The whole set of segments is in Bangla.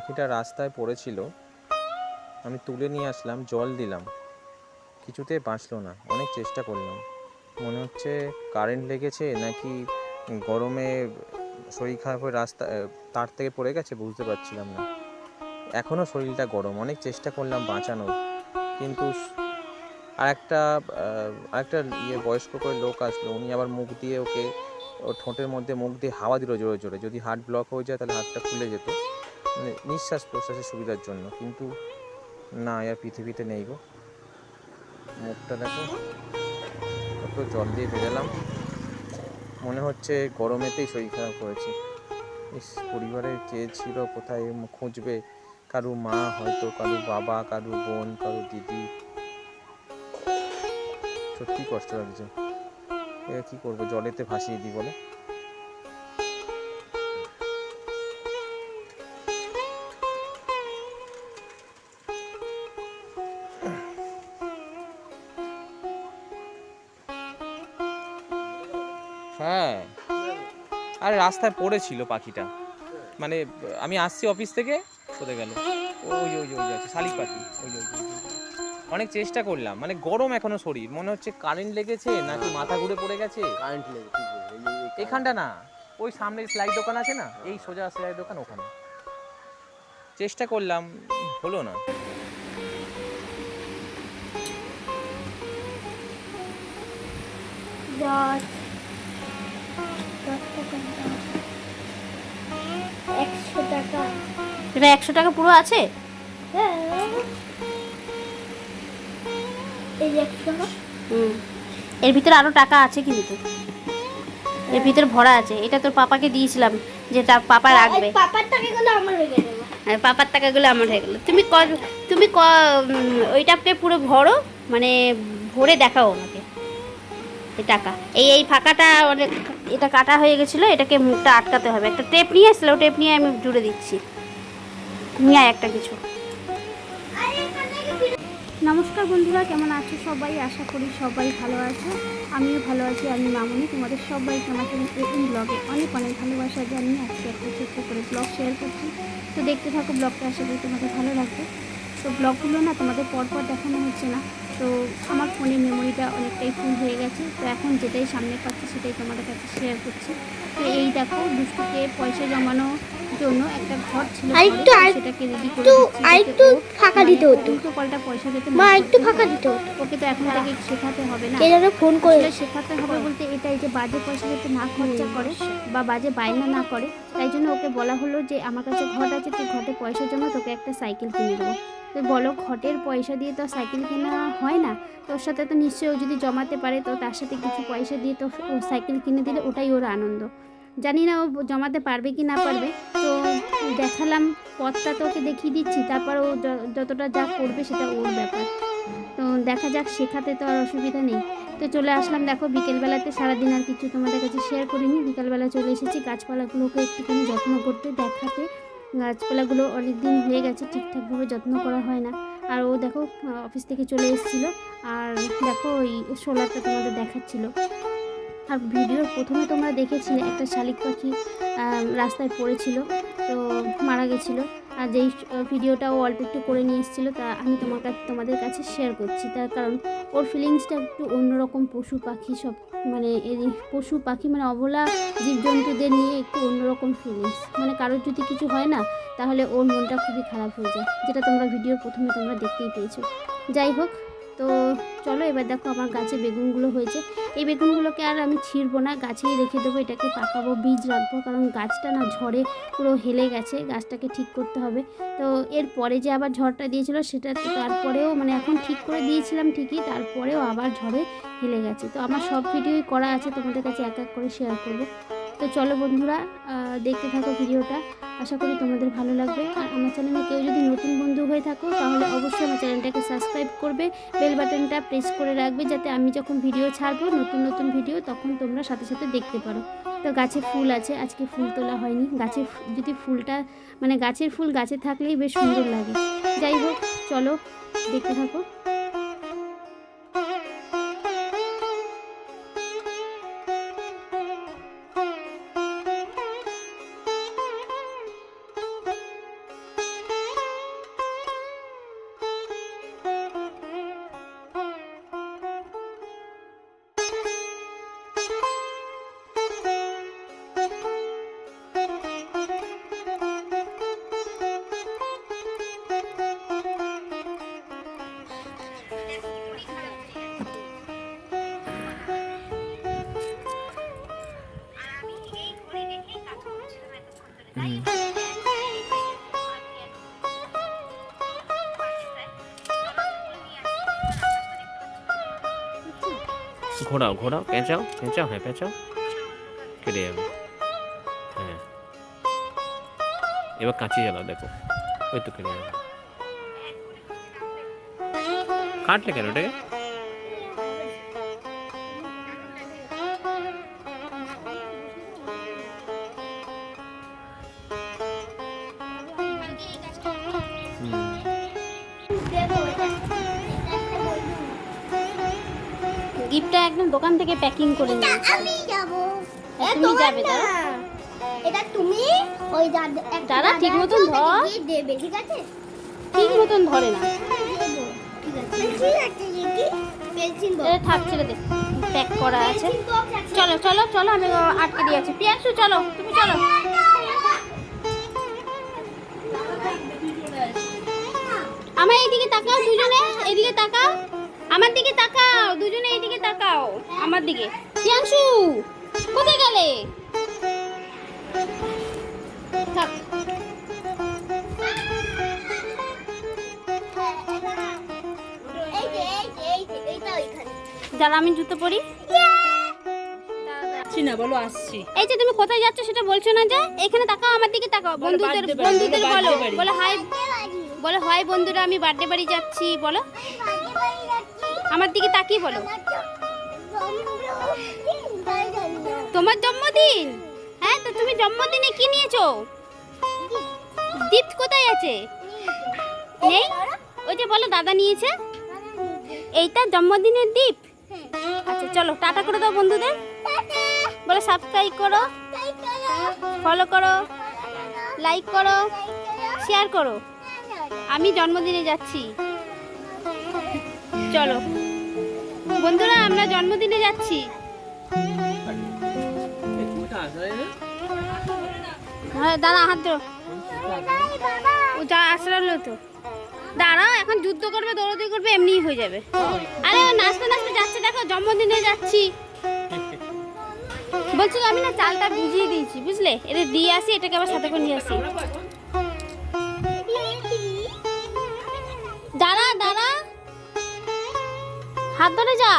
পাখিটা রাস্তায় পড়েছিল, আমি তুলে নিয়ে আসলাম, জল দিলাম, কিছুতে বাঁচলো না। অনেক চেষ্টা করলাম, মনে হচ্ছে কারেন্ট লেগেছে নাকি গরমে শরীর খারাপ হয়ে রাস্তা তার থেকে পড়ে গেছে, বুঝতে পারছিলাম না। এখনও শরীরটা গরম, অনেক চেষ্টা করলাম বাঁচানোর, কিন্তু আরেকটা বয়স্ক করে লোক আসলো, উনি আবার মুখ দিয়ে ওর ঠোঁটের মধ্যে মুখ দিয়ে হাওয়া দিল জোরে জোরে। যদি হার্ট ব্লক হয়ে যায় তাহলে হাতটা খুলে যেত, মানে নিঃশ্বাস প্রশ্বাসের সুবিধার জন্য। কিন্তু না, আর পৃথিবীতে নেই গো। মুখটা দেখো, কত জল দিয়ে ভেজালাম, মনে হচ্ছে গরমেতেই শরীর খারাপ করেছে। পরিবারের কে ছিল, কোথায় খুঁজবে? কারু মা হয়তো, কারু বাবা, কারু বোন, কারু দিদি। সত্যি কষ্ট লাগছে। এ কি করবো, জলেতে ভাসিয়ে দিই বলে? হ্যাঁ, আরে রাস্তায় পড়েছিল পাখিটা, মানে আমি আসছি অফিস থেকে, কোথায় গেল? ওই ওই ওই আছে শালিক পাখি, ওই ওই। অনেক চেষ্টা করলাম, মানে গরম এখনো শরীর, মনে হচ্ছে কারেন্ট লেগেছে নাকি মাথা ঘুরে পড়ে গেছে। কারেন্ট লেগেছে এখানটা না, ওই সামনে সেলাই দোকান আছে না, এই সোজা সেলাই দোকান, ওখানে চেষ্টা করলাম, হলো না। এটা 100 টাকা পুরো আছে? এর ভিতরে আরো টাকা আছে, কিন্তু এর ভিতরে ভরা আছে। এটা তোর পাপাকে দিয়েছিলাম, যে তার পাপা রাখবে। পাপার টাকাগুলো আমার হয়ে গেল। হ্যাঁ, পাপার টাকাগুলো আমার হয়ে গেল। তুমি ওইটাকে পুরো ভরো, মানে ভরে দেখাও আমাকে এই টাকা। এই ফাঁকাটা অনেক, এটা কাটা হয়ে গেছিলো, এটাকে মুখটা আটকাতে হবে। একটা টেপ নিয়ে আসলে, টেপ নিয়ে আমি জুড়ে দিচ্ছি। নিয়ে একটা কিছু। নমস্কার বন্ধুরা, কেমন আছো সবাই? আশা করি সবাই ভালো আছো, আমিও ভালো আছি। আমি মামনি, তোমাদের সবাইকে আমার নতুন ব্লগে অনেক অনেক ভালোবাসা জানিয়ে আজকে একটা ছোট্ট করে ব্লগ শেয়ার করছি। তো দেখতে থাকো ব্লগটা, আশা করি তোমাদের ভালো লাগবে। তো ব্লগগুলো না তোমাদের পরপর দেখানো হচ্ছে না, তো আমার ফোনের মেমোরিটা অনেকটাই ফুল হয়ে গেছে। তো এখন যেটাই সামনে পাচ্ছি সেটাই তোমাদের কাছে শেয়ার করছি। তো এই দেখো, দুষ্টুকে পয়সা জমানোর জন্য একটা ঘর ছিল, সেটাকে রেডি করে দিচ্ছি। ফাঁকা দিতে হতো, উল্টো পাল্টা পয়সা যেতে মা একটু ফাঁকা দিতে হতো। ওকে তো এখন থেকে শেখাতে হবে না, এজন্য ফোন করে শেখাতে হবে বলতে এটাই যে বাজে পয়সা যাতে না খরচা করে বা বাজে বায়না না করে। তাই জন্য ওকে বলা হলো যে আমার কাছে ঘট আছে, তুই ঘটে পয়সা জমা, তোকে একটা সাইকেল কিনে দেবো। তো বলো, ঘটের পয়সা দিয়ে তো সাইকেল কেনা হয় না, তোর সাথে তো নিশ্চয়ই ও যদি জমাতে পারে, তো তার সাথে কিছু পয়সা দিয়ে তো ও সাইকেল কিনে দিলে ওটাই ওর আনন্দ। জানি না ও জমাতে পারবে কি না পারবে, তো দেখালাম, পথটা তো ওকে দেখিয়ে দিচ্ছি, তারপর ও যতটা যা করবে সেটা ওর ব্যাপার। তো দেখা যাক, শেখাতে তো আর অসুবিধা নেই। তো চলে আসলাম, দেখো বিকেলবেলাতে। সারাদিন আর কিছু তোমাদের কাছে শেয়ার করিনি, বিকেলবেলা চলে এসেছি গাছপালাগুলোকে একটুখানি যত্ন করতে, দেখাতে। গাছপালাগুলো অনেক দিন হয়ে গেছে, ঠিকঠাকভাবে যত্ন করা হয় না। আর ও দেখো অফিস থেকে চলে এসেছিলো, আর দেখো ওই সোলারটা তোমাদের দেখাচ্ছিলো। আর ভিডিওর প্রথমে তোমরা দেখেছিলে একটা শালিক পাখি রাস্তায় পড়েছিল, তো মারা গেছিলো। আর যেই ভিডিওটা ও অল্প একটু করে নিয়ে এসেছিলো, তা আমি তোমাদের কাছে শেয়ার করছি। তার কারণ ওর ফিলিংসটা একটু অন্যরকম। পশু পাখি সব, মানে এই পশু পাখি মানে অবলা জীবজন্তুদের নিয়ে একটু অন্যরকম ফিলিংস। মানে কারোর যদি কিছু হয় না, তাহলে ওর মনটা খুবই খারাপ হয়ে যায়, যেটা তোমরা ভিডিওর প্রথমে তোমরা দেখতেই পেয়েছো। যাই হোক, তো চলো এবার দেখো আমার গাছে বেগুনগুলো হয়েছে। এই বেগুনগুলোকে আর আমি ছিঁড়বো না, গাছেই রেখে দেবো, এটাকে পাকাবো, বীজ রাখবো, কারণ গাছটা না ঝড়ে পুরো হেলে গেছে, গাছটাকে ঠিক করতে হবে। তো এর পরে যে আবার ঝড়টা দিয়েছিল, সেটা তো তারপরেও, মানে এখন ঠিক করে দিয়েছিলাম ঠিকই, তারপরেও আবার ঝড়ে হেলে গেছে। তো আমার সব ভিডিওই করা আছে, তোমাদের কাছে এক এক করে শেয়ার করবো। তো চলো বন্ধুরা, দেখতে থাকো ভিডিওটা, আশা করি তোমাদের ভালো লাগবে। আর আমার চ্যানেলে কেউ যদি নতুন বন্ধু হয়ে থাকো, তাহলে অবশ্যই আমার চ্যানেলটাকে সাবস্ক্রাইব করবে, বেল বাটনটা প্রেস করে রাখবে, যাতে আমি যখন ভিডিও ছাড়বো নতুন নতুন ভিডিও, তখন তোমরা সাথে সাথে দেখতে পারো। তো গাছে ফুল আছে, আজকে ফুল তোলা হয়নি। গাছে যদি ফুলটা, মানে গাছের ফুল গাছে থাকলেই বেশ সুন্দর লাগে। যাই হোক, চলো দেখতে থাকো। ঘোরাও ঘোরাও, পেঁচাও পেঁচাও, হ্যাঁ পেঁচাও, কেটে যাবে। হ্যাঁ এবার কাঁচি জ্বালাও, দেখো ওই তো কেটে যাবে। কাটলে কেন ওটাকে? গিফটটা একদম দোকান থেকে প্যাকিং করে নিয়ে আমি যাব তুমি যাবে দাঁড়া এটা তুমি ওই দাঁড়া, ঠিক মতন ধর। দেবে, ঠিক আছে? ঠিক মতন ধরে না, ঠিক আছে, ঠিক আছে, কি পেন্সিল এটা থাক, ছেড়ে দে, প্যাক করা আছে। চলো চলো চলো, আমি আটকে দিয়েছি। পিয়াসু চলো, তুমি চলো। আমার এইদিকে তাকাও দুজনে, এইদিকে তাকাও, আমার দিকে তাকাও দুজনে, এইদিকে তাকাও আমার দিকে। পিয়াংশু কোথায় গেলে? থাক, যারা আমি জুতো পরি। না বলো আসছি। এই যে তুমি কোথায় যাচ্ছ সেটা বলছো না, যে এখানে তাকাও, আমার দিকে তাকাও। বন্ধুদের বন্ধুদের বলো, বলো হাই, বলো হাই বন্ধুরা, আমি বার্থডে বাড়ি যাচ্ছি, বলো আমার দিকে তাকিয়ে বলো। তোমার জন্মদিন? হ্যাঁ, তো তুমি জন্মদিনে কি নিয়েছো? গিফট কোথায় আছে? নেই? ওই যে বলো দাদা নিয়েছে, এইটা জন্মদিনের গিফট। আচ্ছা চলো, টাটা করে দাও বন্ধুদের, বলো সাবস্ক্রাইব করো, ফলো করো, লাইক করো, শেয়ার করো। আমি জন্মদিনে যাচ্ছি, চলো বন্ধুরা, আমরা জন্মদিনে যাচ্ছি। হ্যাঁ দাঁড়া, হাত ধরো, ও যা আসলো তো। দাঁড়াও, এখন যুদ্ধ করবে, দৌড়াদৌড়ি করবে, এমনিই হয়ে যাবে। আরে ও নাচতে নাচতে যাচ্ছে, দেখো জন্মদিনে যাচ্ছি। বলছি আমি না চালটা ভিজিয়ে দিয়েছি, বুঝলে, এটা দিয়ে আসি, এটাকে আবার সাথে করে নিয়ে আসি। দাঁড়া দাঁড়া, হাত ধরে যা,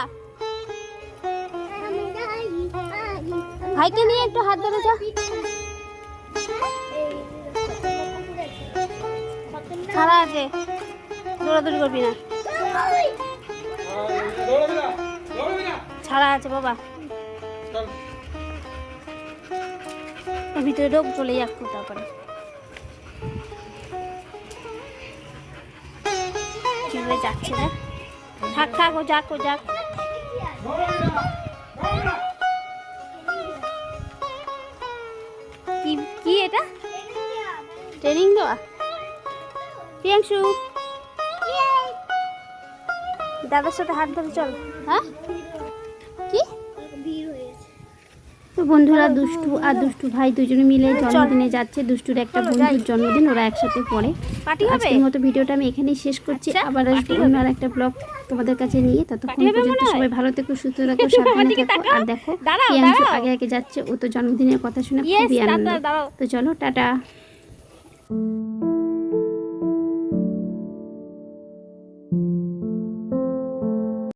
ভাইকে নিয়ে একটু হাত ধরে যা। ছাড়া আছে, দৌড়াদৌড়ি করবি না, ছাড়া আছে বাবা। ভিতরে ঢোক, চলে যাক তারপরে। কিভাবে যাচ্ছে না, থাক থাক, ও যাক, ও যাক। কি কি এটা ট্রেনিং দেওয়া? প্রিয়াংশু দাদার সাথে হাত ধরে চল। হ্যাঁ কি? তো বন্ধুরা, দুষ্টু আর দুষ্টু ভাই দুজনে মিলে জন্মদিনে যাচ্ছে। দুষ্টুর একটা বন্ধুর জন্মদিন, ওরা একসাথে পড়ে। আজকের মতো ভিডিওটা আমি এখানেই শেষ করছি। আবার আসবো অন্য আর একটা ব্লগ তোমাদের কাছে নিয়ে। ততক্ষণ পর্যন্ত সবাই ভালো থেকো, সুস্থ থাকো, সাবধানে থাকো। আর দেখো প্রিয়াংশু আগে আগে যাচ্ছে, ও তো জন্মদিনের কথা শুনে খুবই আনন্দ। তো চলো টাটা।